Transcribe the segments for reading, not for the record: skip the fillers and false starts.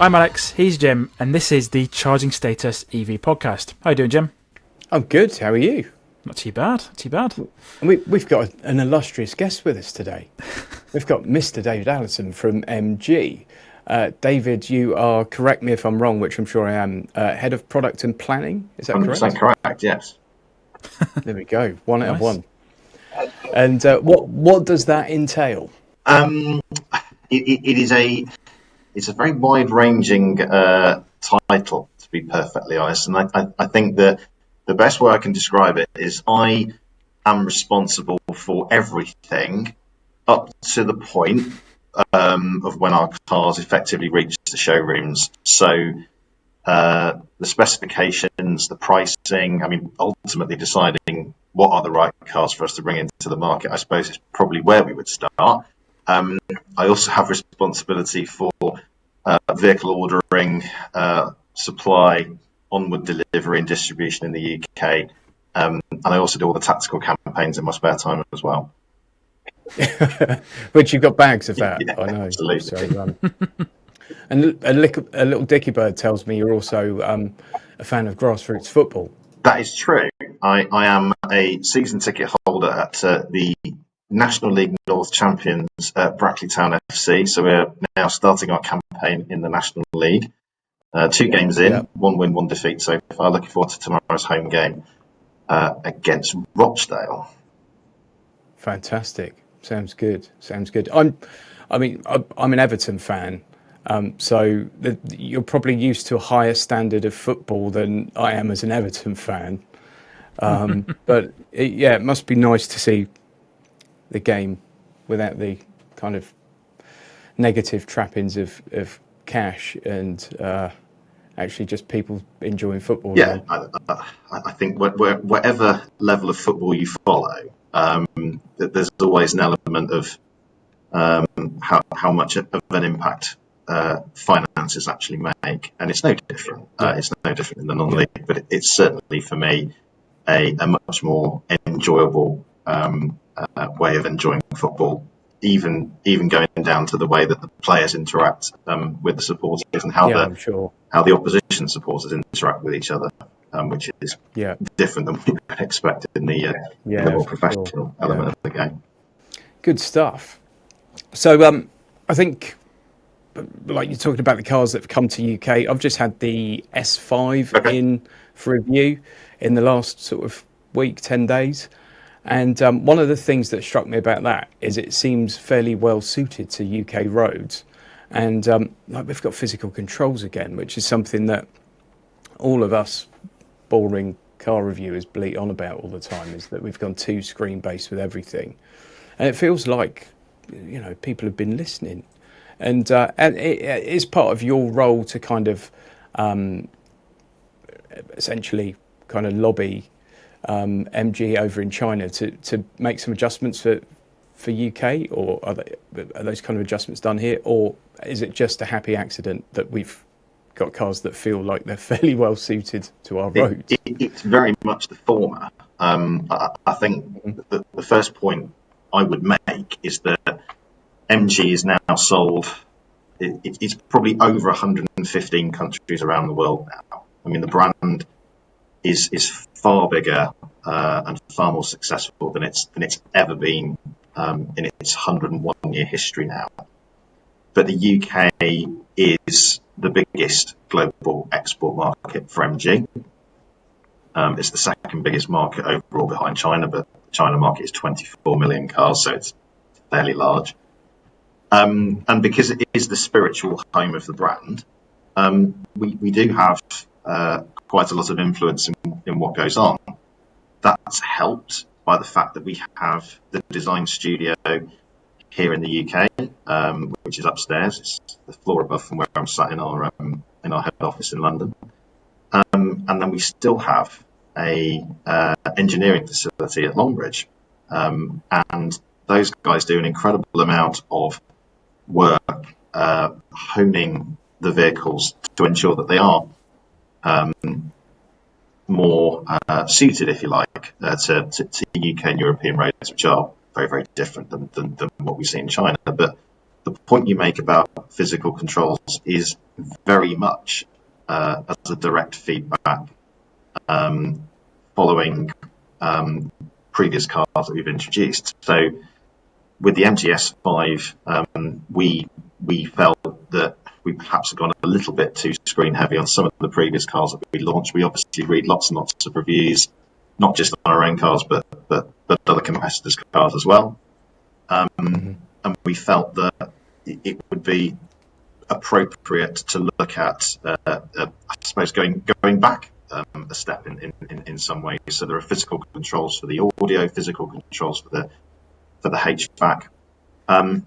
I'm Alex, he's Jim, and this is the Charging Status EV podcast. How you doing, Jim? I'm good. How are you? Not too bad, not too bad. And we've got an illustrious guest with us today. We've got Mr. David Allison from MG. David, you are, correct me if I'm wrong, which I'm sure I am, Head of Product and Planning. Is that correct? 100% correct, yes. There we go. One out of Nice. one. And what does that entail? It's a very wide-ranging title, to be perfectly honest. And I think that the best way I can describe it is I am responsible for everything up to the point of when our cars effectively reach the showrooms. So the specifications, the pricing, I mean, ultimately deciding what are the right cars for us to bring into the market, I suppose, is probably where we would start. I also have responsibility for vehicle ordering, supply, onward delivery and distribution in the UK. And I also do all the tactical campaigns in my spare time as well. Which you've got bags of that, Yeah, I know. absolutely. So, and a little dicky bird tells me you're also a fan of grassroots football. That is true. I am a season ticket holder at the National League North champions Brackley Town FC. So we're now starting our campaign in the National League. 2 games in, 1 win, 1 defeat so far. Looking forward to tomorrow's home game against Rochdale. Fantastic. Sounds good. I'm an Everton fan. So you're probably used to a higher standard of football than I am as an Everton fan. But it must be nice to see the game without the kind of negative trappings of cash and actually just people enjoying football. Yeah, I think whatever level of football you follow, there's always an element of how much of an impact finances actually make, and it's no different. It's no different in the non-league, but it's certainly for me a much more enjoyable way of enjoying football. Even going down to the way that the players interact with the supporters and how the opposition supporters interact with each other, which is different than we would expect in the more professional element of the game. Good stuff. So I think, like you're talking about the cars that have come to UK, I've just had the S5 in for review in the last sort of week, 10 days. And one of the things that struck me about that is it seems fairly well suited to UK roads. And we've got physical controls again, which is something that all of us boring car reviewers bleat on about all the time, is that we've gone too screen based with everything. And it feels like, people have been listening. And it is part of your role to kind of essentially kind of lobby MG over in China to make some adjustments for UK, or are those kind of adjustments done here, or is it just a happy accident that we've got cars that feel like they're fairly well suited to our roads? It's very much the former. I think the first point I would make is that MG is now sold. It's probably over 115 countries around the world now. I mean, the brand is far bigger and far more successful than it's ever been in its 101-year history now. But the UK is the biggest global export market for MG. It's the second biggest market overall behind China, but the China market is 24 million cars, so it's fairly large. And because it is the spiritual home of the brand, we do have quite a lot of influence in what goes on. That's helped by the fact that we have the design studio here in the UK, which is upstairs. It's the floor above from where I'm sat in our head office in London. And then we still have a engineering facility at Longbridge, and those guys do an incredible amount of work honing the vehicles to ensure that they are more suited, if you like, to UK and European roads, which are very, very different than what we see in China. But the point you make about physical controls is very much as a direct feedback following previous cars that we've introduced. So with the MGS5, we felt that we perhaps have gone a little bit too screen heavy on some of the previous cars that we launched. We obviously read lots and lots of reviews, not just on our own cars, but other competitors' cars as well. And we felt that it would be appropriate to look at, I suppose, going back a step in some ways. So there are physical controls for the audio, physical controls for the HVAC, and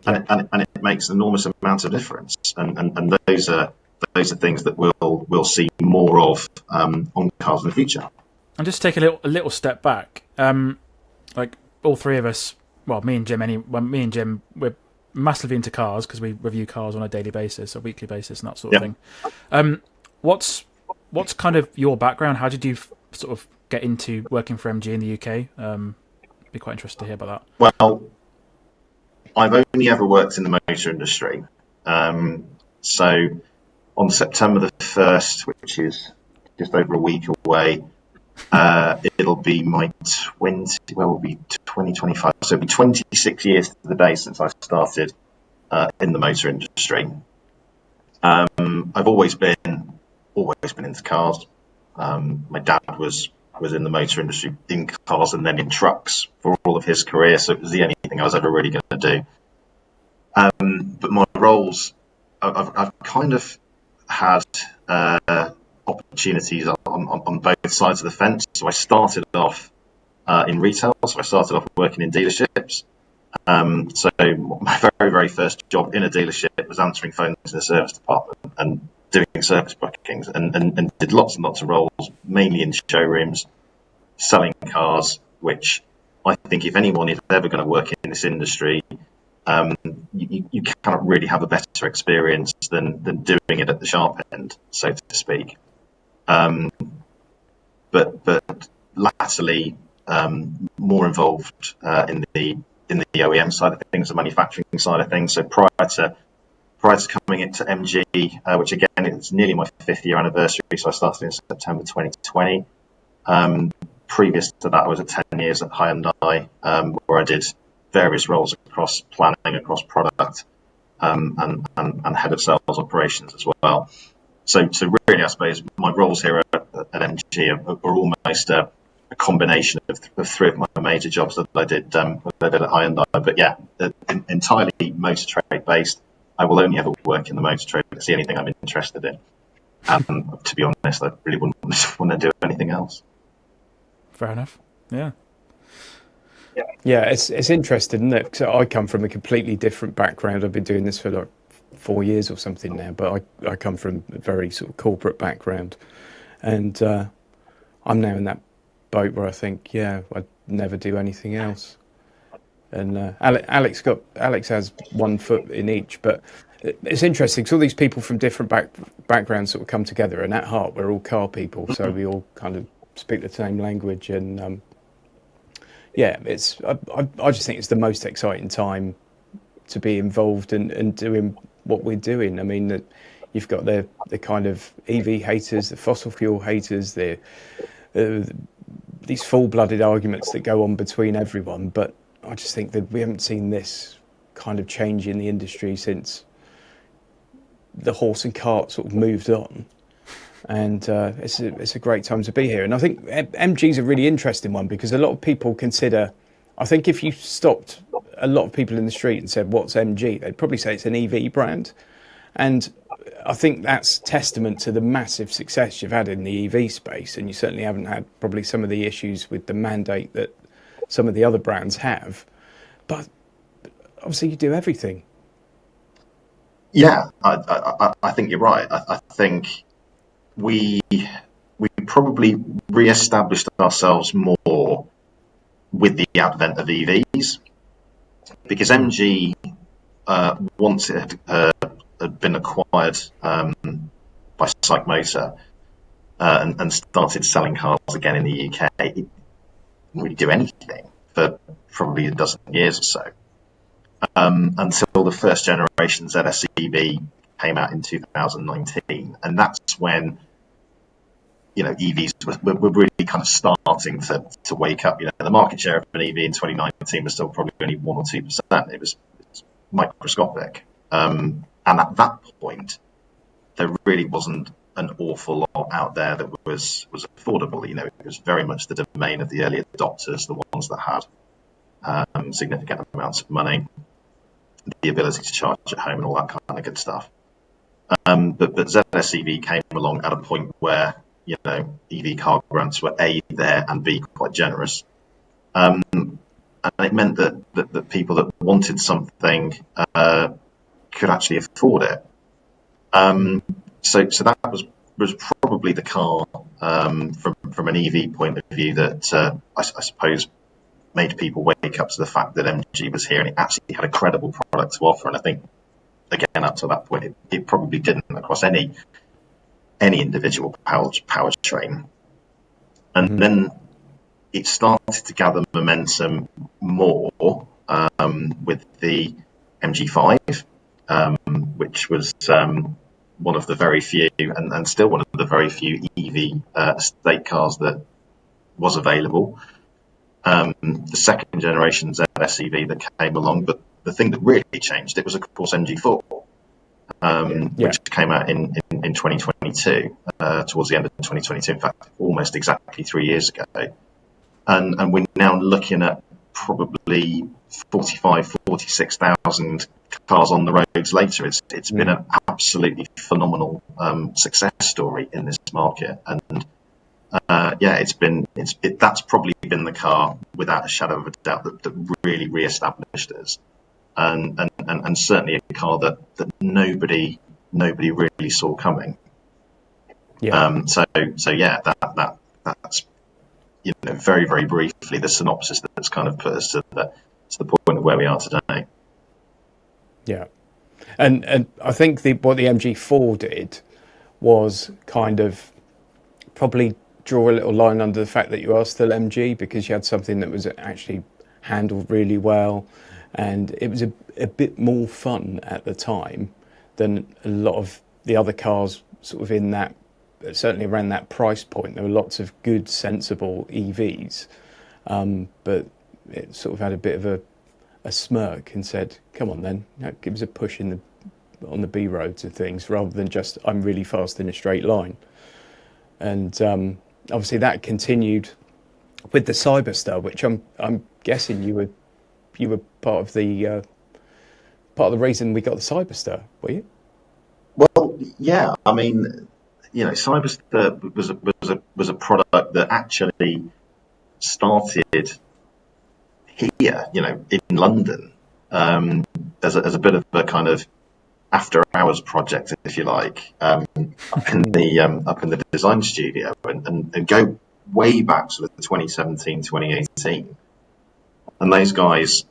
it makes an enormous amount of difference. And those are things that we'll see more of on cars in the future. And just take a little step back. Like all three of us, well, me and Jim, we're massively into cars because we review cars on a daily basis, a weekly basis, and that sort of thing. What's kind of your background? How did you sort of get into working for MG in the UK? Be quite interested to hear about that. Well, I've only ever worked in the motor industry. So on September the 1st, which is just over a week away, it'll be my 2025. So it'll be 26 years to the day since I started in the motor industry. I've always been into cars. My dad was in the motor industry in cars and then in trucks for all of his career, so it was the only thing I was ever really going to do. But my roles, I've kind of had opportunities on both sides of the fence. So I started off in retail, so I started off working in dealerships. So my very, very first job in a dealership was answering phones in the service department and doing service bookings, and did lots and lots of roles, mainly in showrooms, selling cars, which I think if anyone is ever going to work in this industry, you cannot really have a better experience than doing it at the sharp end, so to speak. But latterly, more involved in the OEM side of things, the manufacturing side of things. So prior to coming into MG, which again it's nearly my 5th year anniversary, so I started in September 2020. Previous to that, I was at 10 years at Hyundai, where I did various roles across planning, across product, and head of sales operations as well. So really, I suppose my roles here at MG are almost a combination of three of my major jobs that I did at Hyundai. But yeah, entirely motor trade based. I will only ever work in the motor trade to see anything I'm interested in. To be honest, I really wouldn't want to do anything else. Fair enough. Yeah. Yeah, it's interesting, isn't it? Because I come from a completely different background. I've been doing this for like 4 years or something now, but I come from a very sort of corporate background, and I'm now in that boat where I think, I'd never do anything else. And Alex has one foot in each, but it's interesting because all these people from different backgrounds sort of come together, and at heart we're all car people, so we all kind of speak the same language, and I just think it's the most exciting time to be involved and doing what we're doing. I mean, you've got the kind of EV haters, the fossil fuel haters, these full-blooded arguments that go on between everyone, but I just think that we haven't seen this kind of change in the industry since the horse and cart sort of moved on. And it's a great time to be here. And I think MG is a really interesting one because a lot of people consider, I think if you stopped a lot of people in the street and said, what's MG? They'd probably say it's an EV brand. And I think that's testament to the massive success you've had in the EV space. And you certainly haven't had probably some of the issues with the mandate that some of the other brands have. But obviously you do everything. Yeah, I think you're right. I think we probably re-established ourselves more with the advent of EVs, because MG, once it had been acquired by Cyber Motor and started selling cars again in the UK, it didn't really do anything for probably a dozen years or so, until until the first generation ZS EV came out in 2019, and that's when EVs were really kind of starting to wake up. The market share of an EV in 2019 was still probably only 1 or 2%. It was microscopic, and at that point, there really wasn't an awful lot out there that was affordable. It was very much the domain of the early adopters, the ones that had significant amounts of money, the ability to charge at home, and all that kind of good stuff. But ZS EV came along at a point where EV car grants were A, there, and B, quite generous. And it meant that people that wanted something could actually afford it. So that was probably the car from an EV point of view that I suppose made people wake up to the fact that MG was here, and it actually had a credible product to offer. And I think, again, up to that point, it probably didn't across any individual powertrain. And then it started to gather momentum more with the MG5, which was one of the very few, and still one of the very few EV estate cars that was available. The second generation ZS EV that came along, but the thing that really changed it was, of course, MG4, which came out in 2022, towards the end of 2022, in fact, almost exactly 3 years ago. And we're now looking at probably 46,000 cars on the roads later. It's been an absolutely phenomenal success story in this market, and that's probably been the car, without a shadow of a doubt, that really re-established us, and certainly a car that nobody really saw coming. That's very, very briefly the synopsis that's kind of put us to the point of where we are today. Yeah, and I think what the MG4 did was kind of probably draw a little line under the fact that you are still MG, because you had something that was actually handled really well, and it was a bit more fun at the time than a lot of the other cars sort of in that, certainly around that price point. There were lots of good, sensible EVs, but it sort of had a bit of a smirk and said, come on then, give us a push on the B roads and things, rather than just, I'm really fast in a straight line. And obviously that continued with the Cyberster, which I'm guessing you were part of the reason we got the Cyberster, were you? Well, yeah. I mean, Cyberster was a product that actually started here, in London, as a bit of a kind of after hours project, if you like, up in the design studio, and go way back sort of 2017, 2018. And those guys,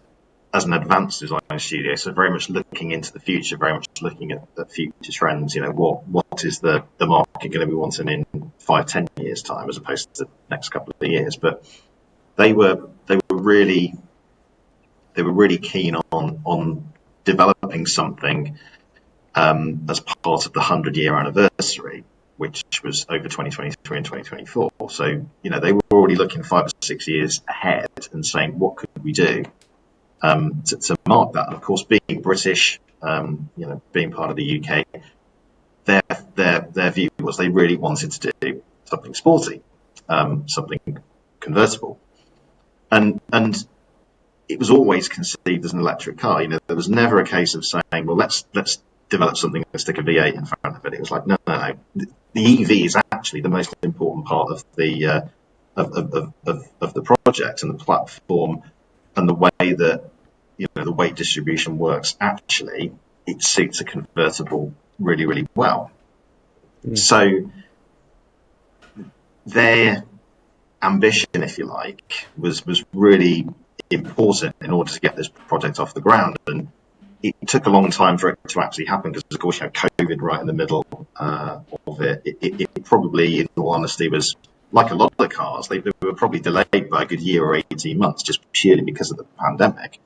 as an advanced design studio, so very much looking into the future, very much looking at the future trends. What is the market going to be wanting in 5-10 years time, as opposed to the next couple of years. But they were really keen on developing something as part of the 100-year anniversary, which was over 2023 and 2024. So they were already looking 5 or 6 years ahead and saying, what could we do to mark that? And of course, being British, being part of the UK, their view was they really wanted to do something sporty, something convertible, and it was always conceived as an electric car. There was never a case of saying, well, let's develop something and stick a V8 in front of it. It was like, no. The EV is actually the most important part of the of the project and the platform, and the way that the weight distribution works. Actually, it suits a convertible really, really well. So their ambition, if you like, was really important in order to get this project off the ground. And it took a long time for it to actually happen, because, of course, you had COVID right in the middle of it. It probably, in all honesty, was like a lot of the cars. They were probably delayed by a good year or 18 months, just purely because of the pandemic.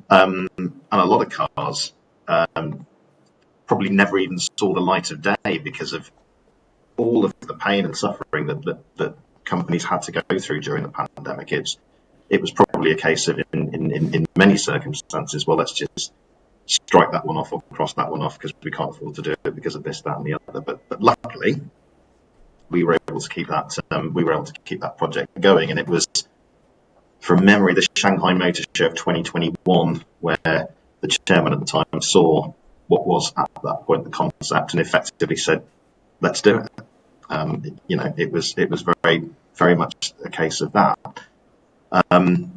And a lot of cars probably never even saw the light of day because of all of the pain and suffering that companies had to go through during the pandemic. It was probably a case of, in many circumstances, well, let's just strike that one off or cross that one off because we can't afford to do it because of this, that, and the other. But luckily, we were able to keep that project going, and it was, from memory, the Shanghai Motor Show of 2021, where the chairman at the time saw what was at that point the concept and effectively said, "Let's do it." It was very, very much a case of that. And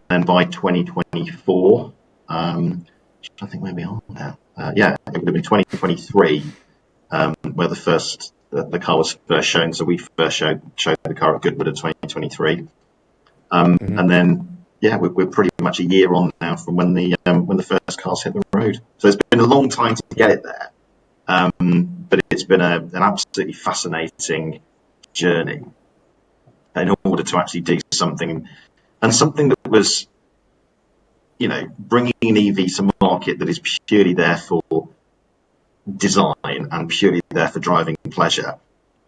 then by 2024, I think where we are now. It would have been 2023 where the car was first shown. So we first showed the car at Goodwood in 2023, and then we're pretty much a year on now from when the first cars hit the road. So it's been a long time to get it there, but it's been an absolutely fascinating journey in order to actually do something, and something that was, bringing an EV to market that is purely there for design and purely there for driving pleasure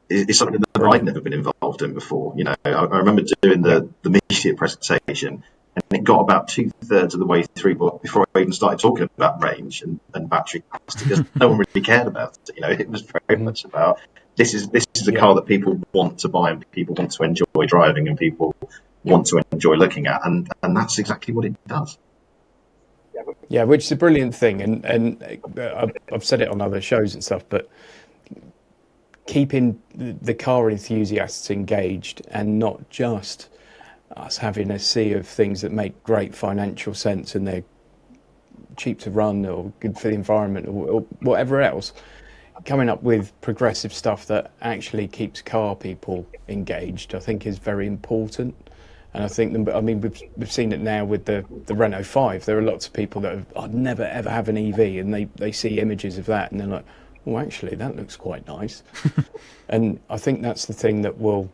is something that I'd never been involved in before. I remember doing the media presentation, and it got about 2/3 of the way through before I even started talking about range and battery capacity, because no one really cared about it. It was very much about this is a car that people want to buy and people want to enjoy driving and people want to enjoy looking at, and that's exactly what it does. Yeah, which is a brilliant thing, and I've said it on other shows and stuff, but keeping the car enthusiasts engaged and not just us having a sea of things that make great financial sense and they're cheap to run or good for the environment or whatever else, coming up with progressive stuff that actually keeps car people engaged, I think is very important. And I think, we've seen it now with the Renault 5. There are lots of people that I'd never ever have an EV, and they see images of that and they're like, oh, actually, that looks quite nice. And I think that's the thing that will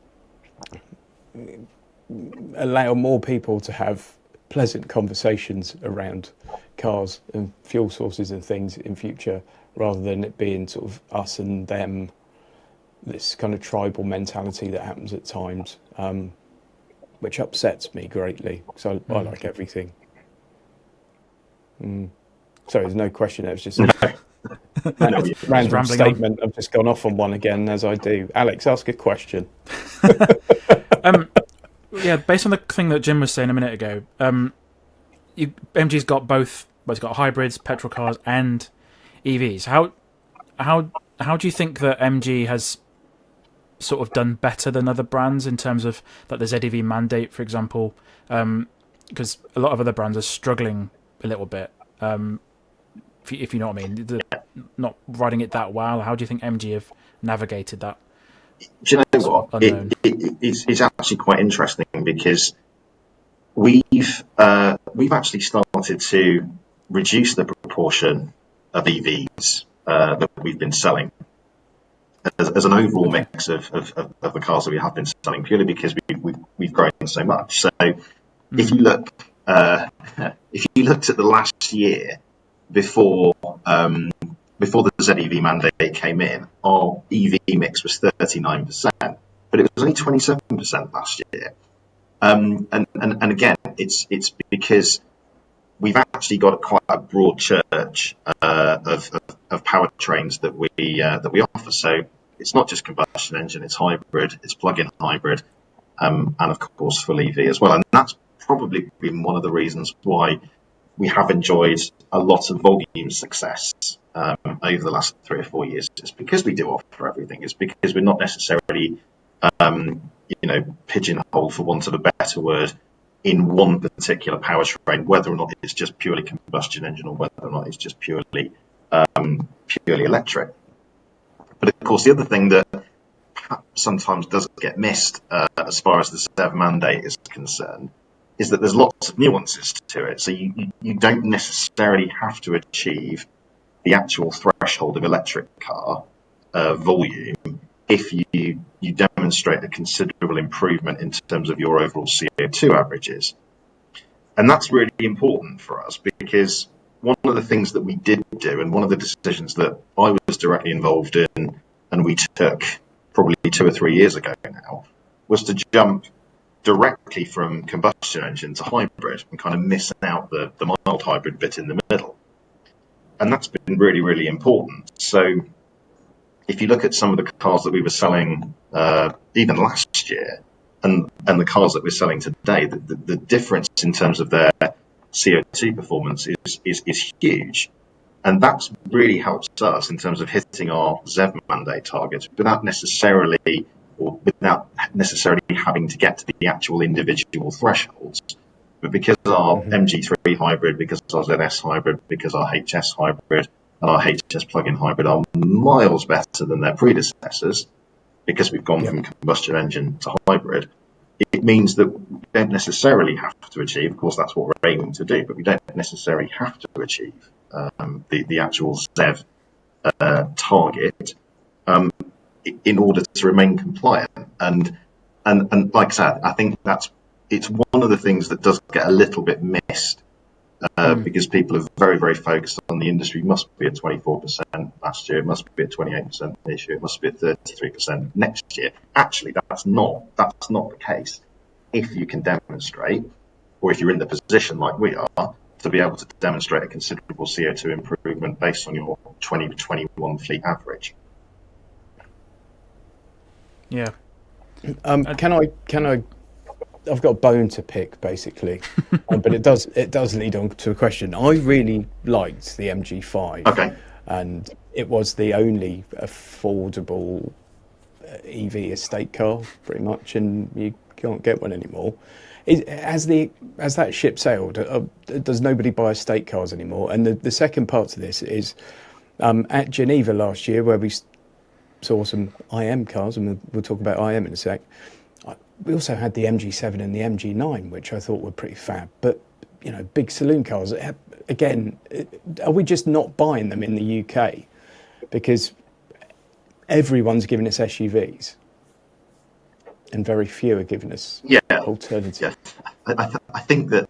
allow more people to have pleasant conversations around cars and fuel sources and things in future, rather than it being sort of us and them, this kind of tribal mentality that happens at times. Which upsets me greatly, because I like everything. Sorry, there's no question. It was just a random statement. I've just gone off on one again, as I do. Alex, ask a question. Based on the thing that Jim was saying a minute ago, MG's got both. Well, it's got hybrids, petrol cars, and EVs. How do you think that MG has sort of done better than other brands in terms of like the ZEV mandate, for example, because a lot of other brands are struggling a little bit, if you know what I mean, not riding it that well. How do you think MG have navigated that? Do you know what? It's actually quite interesting, because we've actually started to reduce the proportion of EVs that we've been selling as an overall mix of the cars that we have been selling, purely because we've grown so much. So if you looked at the last year before the ZEV mandate came in, our EV mix was 39%, but it was only 27% last year. And again, it's because we've actually got quite a broad church of powertrains that we offer. So it's not just combustion engine; it's hybrid, it's plug-in hybrid, and of course full EV as well. And that's probably been one of the reasons why we have enjoyed a lot of volume success over the last 3 or 4 years. It's because we do offer everything. It's because we're not necessarily pigeonholed, for want of a better word, in one particular powertrain, whether or not it's just purely combustion engine or whether or not it's just purely electric. But of course, the other thing that sometimes does get missed as far as the ZEV mandate is concerned is that there's lots of nuances to it. So you don't necessarily have to achieve the actual threshold of electric car volume if you demonstrate a considerable improvement in terms of your overall CO2 averages. And that's really important for us, because one of the things that we did do, and one of the decisions that I was directly involved in, and we took probably 2 or 3 years ago now, was to jump directly from combustion engine to hybrid and kind of miss out the mild hybrid bit in the middle. And that's been really, really important. So if you look at some of the cars that we were selling even last year and the cars that we're selling today, the difference in terms of their CO2 performance is huge. And that's really helps us in terms of hitting our ZEV mandate targets without necessarily having to get to the actual individual thresholds. But because our MG3 hybrid, because our ZS hybrid, because our HS hybrid and our HS plug-in hybrid are miles better than their predecessors, because we've gone from combustion engine to hybrid, it means that we don't necessarily have to achieve, of course that's what we're aiming to do, but we don't necessarily have to achieve the actual ZEV target in order to remain compliant. And like I said, I think it's one of the things that does get a little bit missed because people are very, very focused on the industry must be at 24% last year, it must be at 28% this year, it must be at 33% next year. Actually, that's not the case. If you can demonstrate, or if you're in the position like we are, to be able to demonstrate a considerable CO2 improvement based on your 2021 fleet average. Yeah. Can I? I've got a bone to pick, basically, but it does lead on to a question. I really liked the MG5, Okay, and it was the only affordable EV estate car, pretty much, and you can't get one anymore. Has that ship sailed? Does nobody buy estate cars anymore? And the second part to this is at Geneva last year, where we saw some IM cars, and we'll talk about IM in a sec. We also had the MG7 and the MG9, which I thought were pretty fab. But, you know, big saloon cars, again, are we just not buying them in the UK? Because everyone's giving us SUVs and very few are giving us alternatives. Yeah. I think that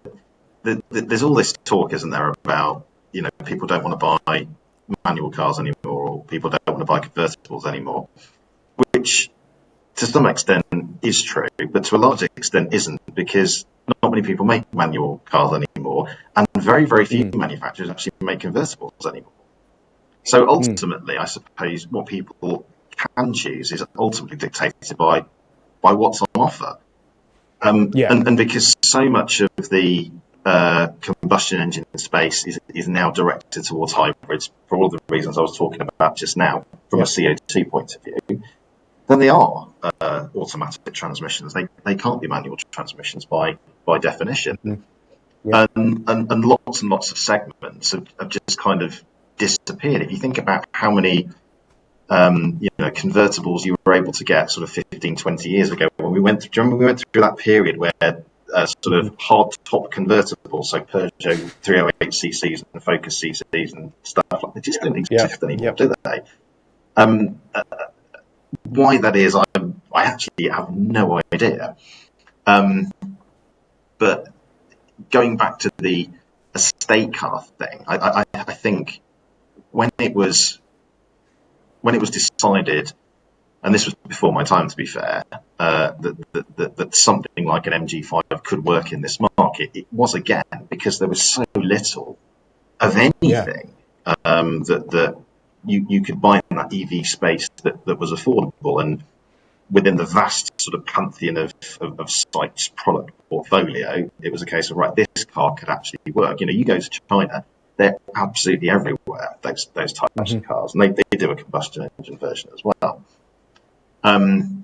there's all this talk, isn't there, about, you know, people don't want to buy manual cars anymore, or people don't want to buy convertibles anymore, which to some extent is true, but to a large extent isn't, because not many people make manual cars anymore, and very, very few manufacturers actually make convertibles anymore. So ultimately, I suppose what people can choose is ultimately dictated by what's on offer. And because so much of the combustion engine space is now directed towards hybrids, for all the reasons I was talking about just now, from a CO2 point of view, then they are automatic transmissions. They can't be manual transmissions by definition. And lots of segments have just kind of disappeared. If you think about how many convertibles you were able to get sort of 15, 20 years ago, when we went through that period where sort of hard top convertibles, so Peugeot 308 cc's and Focus cc's and stuff like that, they just don't exist anymore, do they? Why that is, I actually have no idea. But going back to the estate car thing, I think when it was decided, and this was before my time to be fair, that something like an MG5 could work in this market, it was again because there was so little of anything that you could buy in that EV space that was affordable. And within the vast sort of pantheon of Site's product portfolio, it was a case of, right, this car could actually work. You know, you go to China, they're absolutely everywhere, those types of cars, and they do a combustion engine version as well. And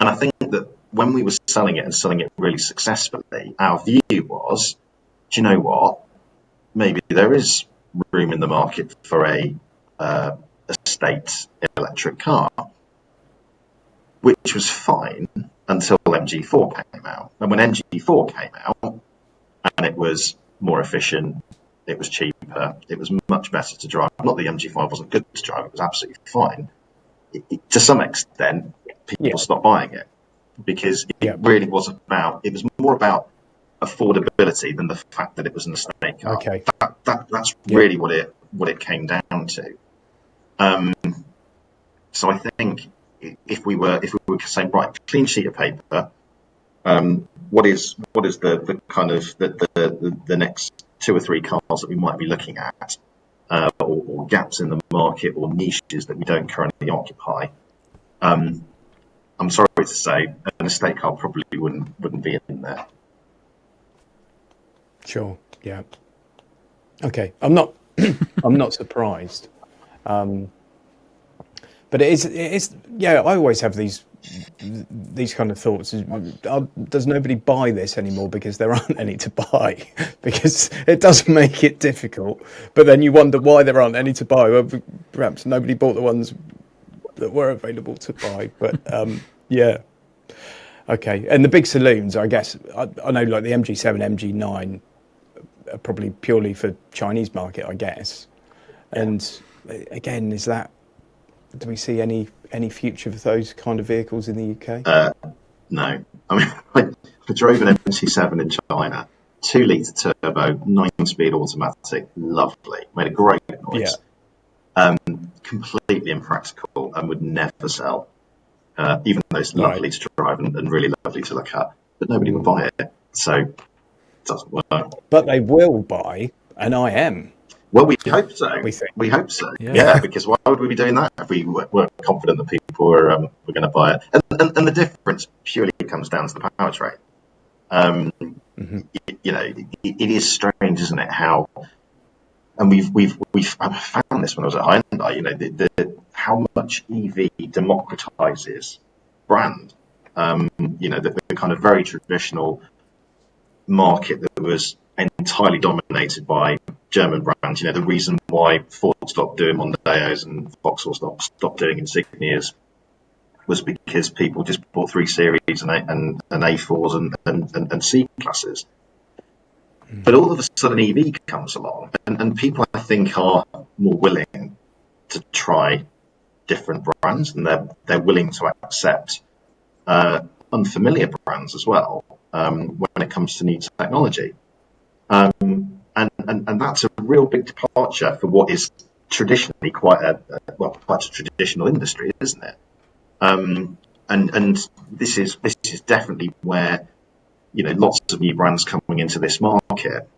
I think that when we were selling it and selling it really successfully, our view was, do you know what? Maybe there is room in the market for a estate electric car, which was fine until MG4 came out. And when MG4 came out, and it was more efficient, it was cheaper, it was much better to drive. Not that the MG5 wasn't good to drive, it was absolutely fine. To some extent, people stopped buying it because it really was more about affordability than the fact that it was an estate car. Okay. that's really what it came down to. So I think if we were saying, right, clean sheet of paper, what is the kind of the next 2 or 3 cars that we might be looking at, or gaps in the market or niches that we don't currently occupy? I'm sorry to say, an estate car probably wouldn't be in there. Sure. Yeah. Okay. I'm not surprised. But it is. Yeah. I always have these kind of thoughts. Does nobody buy this anymore because there aren't any to buy? Because it does make it difficult. But then you wonder why there aren't any to buy. Well, perhaps nobody bought the ones that were available to buy. But yeah. Okay. And the big saloons, I guess. I know, like the MG7, MG9. Are probably purely for Chinese market, I guess. And again, do we see any future for those kind of vehicles in the UK? No. I mean, I drove an MG7 in China, 2-litre turbo, 9-speed automatic, lovely, made a great noise. Yeah. Completely impractical and would never sell, even though it's lovely to drive and really lovely to look at, but nobody would buy it. So doesn't work. But they will buy an IM. Well, we hope so. We hope so. Yeah, because why would we be doing that if we weren't confident that people were going to buy it? And the difference purely comes down to the powertrain. You know, it is strange, isn't it? How, and we've I found this when I was at Hyundai. You know, how much EV democratizes brand. You know, the kind of very traditional market that was entirely dominated by German brands. You know, the reason why Ford stopped doing Mondeos and Vauxhall stopped doing Insignias was because people just bought 3 Series and A4s and C classes. But all of a sudden EV comes along, and people, I think, are more willing to try different brands, and they're willing to accept unfamiliar brands as well. When it comes to new technology, and that's a real big departure for what is traditionally quite a traditional industry, isn't it? And this is definitely where, you know, lots of new brands coming into this market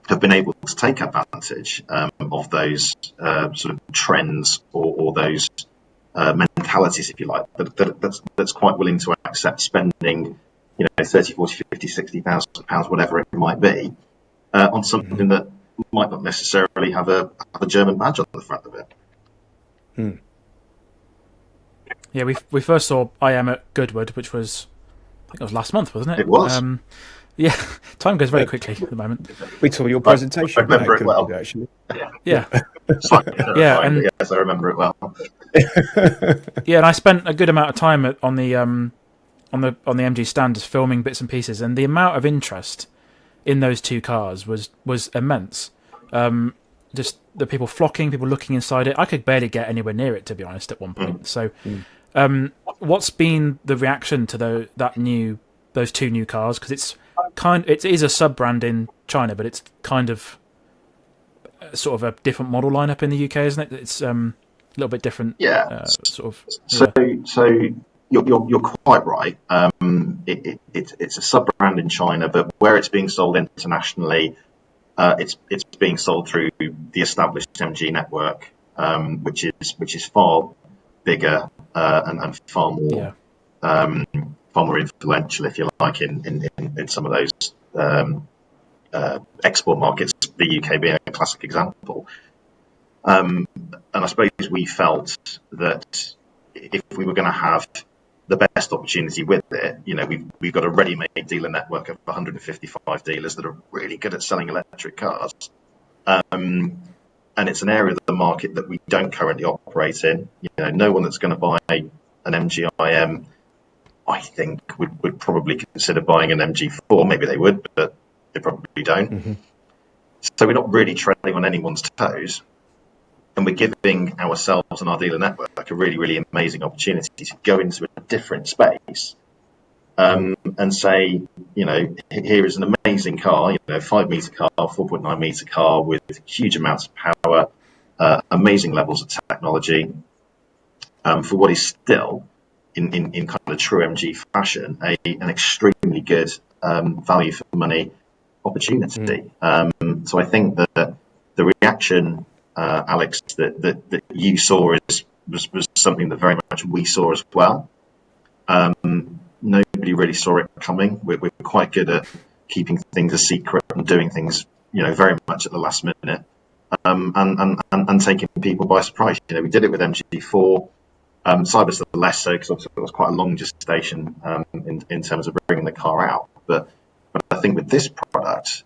have been able to take advantage of those sort of trends or those mentalities, if you like, that's quite willing to accept spending, you know, 30, 40, 50, 60,000 pounds, whatever it might be, on something that might not necessarily have a German badge on the front of it. Yeah, we first saw IM at Goodwood, which was, I think it was last month, wasn't it? It was. Yeah, time goes very quickly at the moment. We saw your presentation. I remember it well. Actually. Yeah. Yeah, and yes, I remember it well. Yeah, and I spent a good amount of time on the MG stand just filming bits and pieces, and the amount of interest in those 2 cars was immense. Just the people flocking, people looking inside it. I could barely get anywhere near it, to be honest, at one point. So, what's been the reaction to those 2 new cars? Because it is a sub brand in China, but it's kind of sort of a different model lineup in the UK, isn't it? It's a little bit different. Yeah. Sort of. So you're quite right. It's a sub brand in China, but where it's being sold internationally, it's being sold through the established MG network, which is far bigger and far more influential, if you like, in some of those export markets, the UK being a classic example. And I suppose we felt that if we were going to have the best opportunity with it, you know, we've got a ready-made dealer network of 155 dealers that are really good at selling electric cars. And it's an area of the market that we don't currently operate in. You know, no one that's going to buy an MG IM, I think, would probably consider buying an MG4. Maybe they would, but they probably don't. So we're not really treading on anyone's toes. And we're giving ourselves and our dealer network a really, really amazing opportunity to go into a different space and say, here is an amazing car, 5 meter car, 4.9 meter car with huge amounts of power, amazing levels of technology, for what is still, in kind of true MG fashion, an extremely good value for money opportunity. So I think that the reaction, Alex, that you saw was something that very much we saw as well. Nobody really saw it coming. We're quite good at keeping things a secret and doing things, very much at the last minute, and taking people by surprise. We did it with MG4. Cyberster less so, because obviously it was quite a long gestation in terms of bringing the car out. But I think with this product,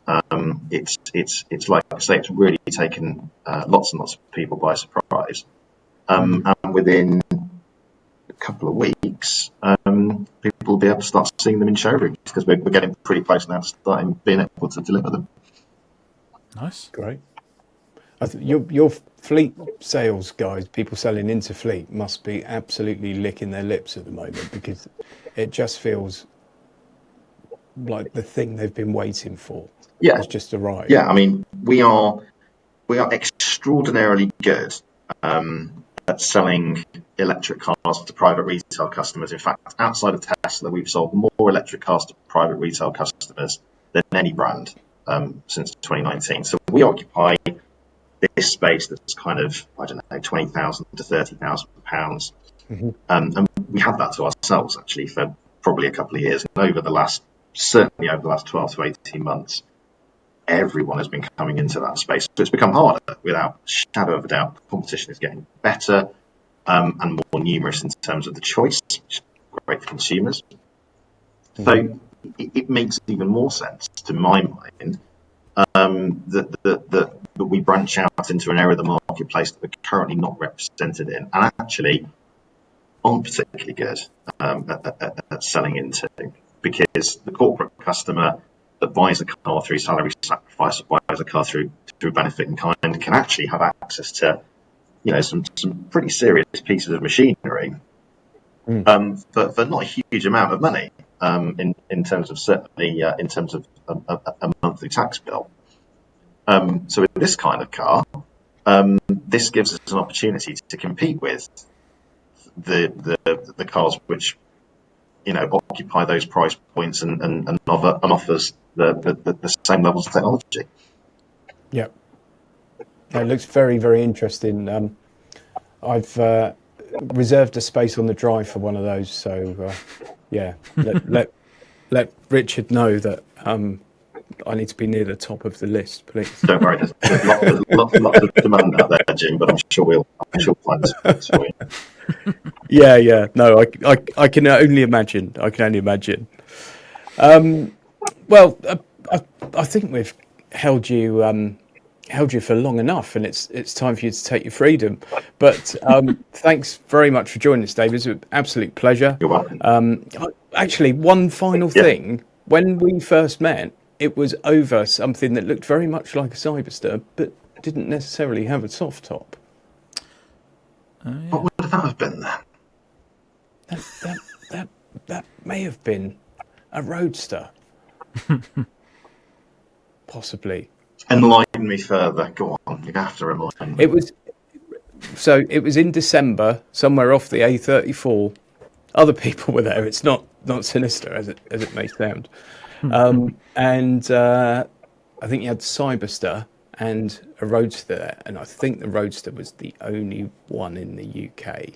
it's like I say, it's really taken lots and lots of people by surprise. And within a couple of weeks, people will be able to start seeing them in showrooms, because we're getting pretty close now to starting being able to deliver them. Nice. Great. I your fleet sales guys, people selling into fleet, must be absolutely licking their lips at the moment, because it just feels like the thing they've been waiting for has just arrived. Yeah, I mean, we are extraordinarily good at selling electric cars to private retail customers. In fact, outside of Tesla, we've sold more electric cars to private retail customers than any brand since 2019. So we occupy this space that's kind of, I don't know, £20,000 to £30,000. And we had that to ourselves, actually, for probably a couple of years. And certainly over the last 12 to 18 months, everyone has been coming into that space. So it's become harder, without a shadow of a doubt. The competition is getting better and more numerous in terms of the choice, which is great for consumers. So it makes even more sense, to my mind, that we branch out into an area of the marketplace that we're currently not represented in, and actually aren't particularly good at selling into, because the corporate customer that buys a car through salary sacrifice, or buys a car through benefit in kind, can actually have access to some pretty serious pieces of machinery for not a huge amount of money, in terms of, certainly in terms of a monthly tax bill. So with this kind of car, this gives us an opportunity to compete with the cars which occupy those price points and offers the same levels of technology. Yeah, it looks very, very interesting. I've reserved a space on the drive for one of those, so let Richard know that I need to be near the top of the list, please. Don't worry, there's lots of demand out there, Jim, but I'm sure we'll find a space for you. Yeah. No, I can only imagine. Well, I think we've held you for long enough, and it's time for you to take your freedom. But thanks very much for joining us, David. It's an absolute pleasure. You're welcome. Actually, one final thing. When we first met, it was over something that looked very much like a Cyberster, but didn't necessarily have a soft top. What would that have been then? That may have been a Roadster. Possibly. Enlighten me further. Go on. You have to remind me. It was in December, somewhere off the A34. Other people were there. It's not sinister as it may sound. And I think you had Cyberster and a Roadster there, and I think the Roadster was the only one in the UK.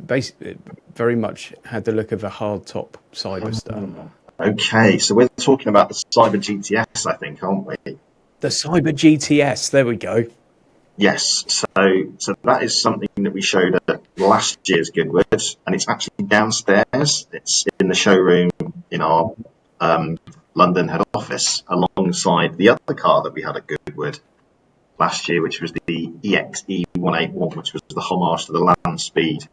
Basically, very much had the look of a hardtop Cyberster. Okay, so we're talking about the Cyber GTS, I think, aren't we? The Cyber GTS. There we go. Yes, so that is something that we showed at last year's Goodwood, and it's actually downstairs. It's in the showroom in our London head office, alongside the other car that we had at Goodwood last year, which was the EXE181, which was the homage to the land speed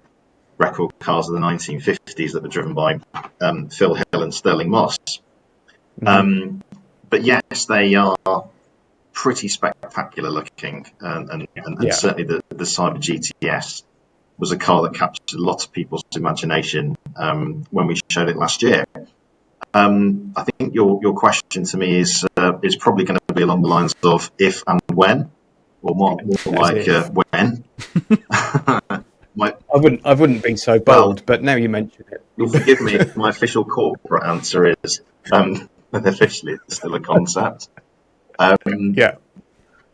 record cars of the 1950s that were driven by Phil Hill and Sterling Moss. But yes, they are pretty spectacular looking, and certainly the Cyber GTS was a car that captured lots of people's imagination when we showed it last year. I think your question to me is probably going to be along the lines of if and when, or more like when. I wouldn't be so bold, but now you mention it, you'll forgive me. My official corporate answer is officially it's still a concept. Yeah.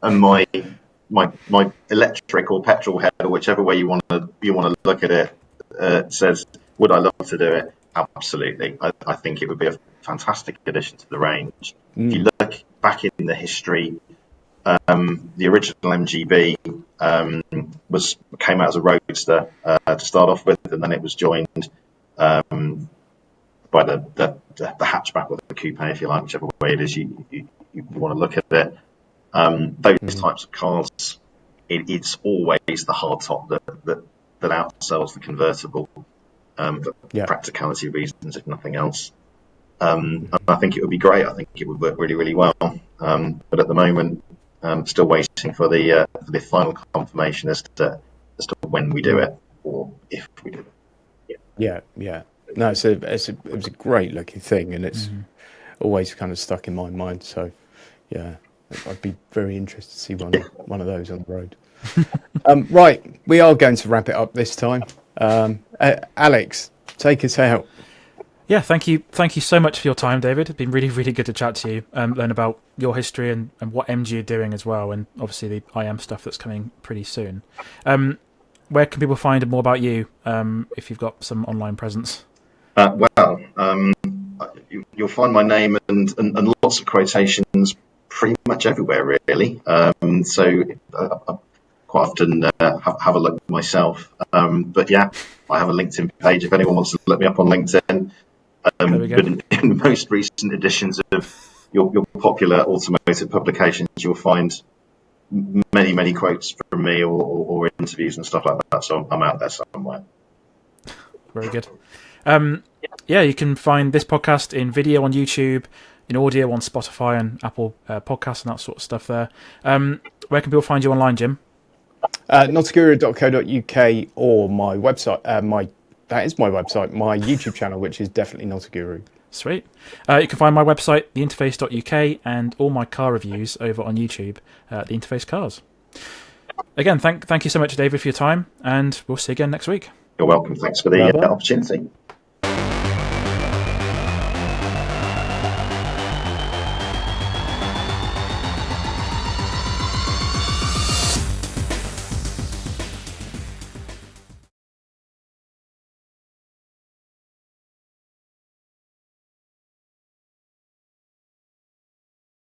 And my electric or petrol head, or whichever way you want to look at it, says, would I love to do it? Absolutely. I think it would be a fantastic addition to the range. If you look back in the history, the original MGB came out as a roadster to start off with, and then it was joined by the hatchback or the coupe, if you like, whichever way it is you want to look at it. Those types of cars, it's always the hardtop that outsells the convertible for practicality reasons, if nothing else. And I think it would be great. I think it would work really, really well. But at the moment, still waiting for the final confirmation as to when we do it or if we do it. Yeah. No, it was a great looking thing, and it's always kind of stuck in my mind. So, yeah, I'd be very interested to see one of those on the road. Right, we are going to wrap it up this time. Alex, take us out. Yeah, thank you so much for your time, David. It's been really, really good to chat to you, learn about your history and what MG are doing as well, and obviously the IM stuff that's coming pretty soon. Where can people find more about you if you've got some online presence? You'll find my name and lots of quotations pretty much everywhere, really. So I quite often have a look myself. But yeah, I have a LinkedIn page if anyone wants to look me up on LinkedIn. But in the most recent editions of your popular automotive publications, you'll find many quotes from me or interviews and stuff like that. So I'm out there somewhere. Very good. Yeah, you can find this podcast in video on YouTube, in audio on Spotify and Apple Podcasts and that sort of stuff there. Where can people find you online, Jim? Notaguru.co.uk or my website. That is my website, my YouTube channel, which is definitely Notaguru. Sweet. You can find my website, theinterface.uk, and all my car reviews over on YouTube, The Interface Cars. Again, thank you so much, David, for your time, and we'll see you again next week. You're welcome. Thanks for the opportunity.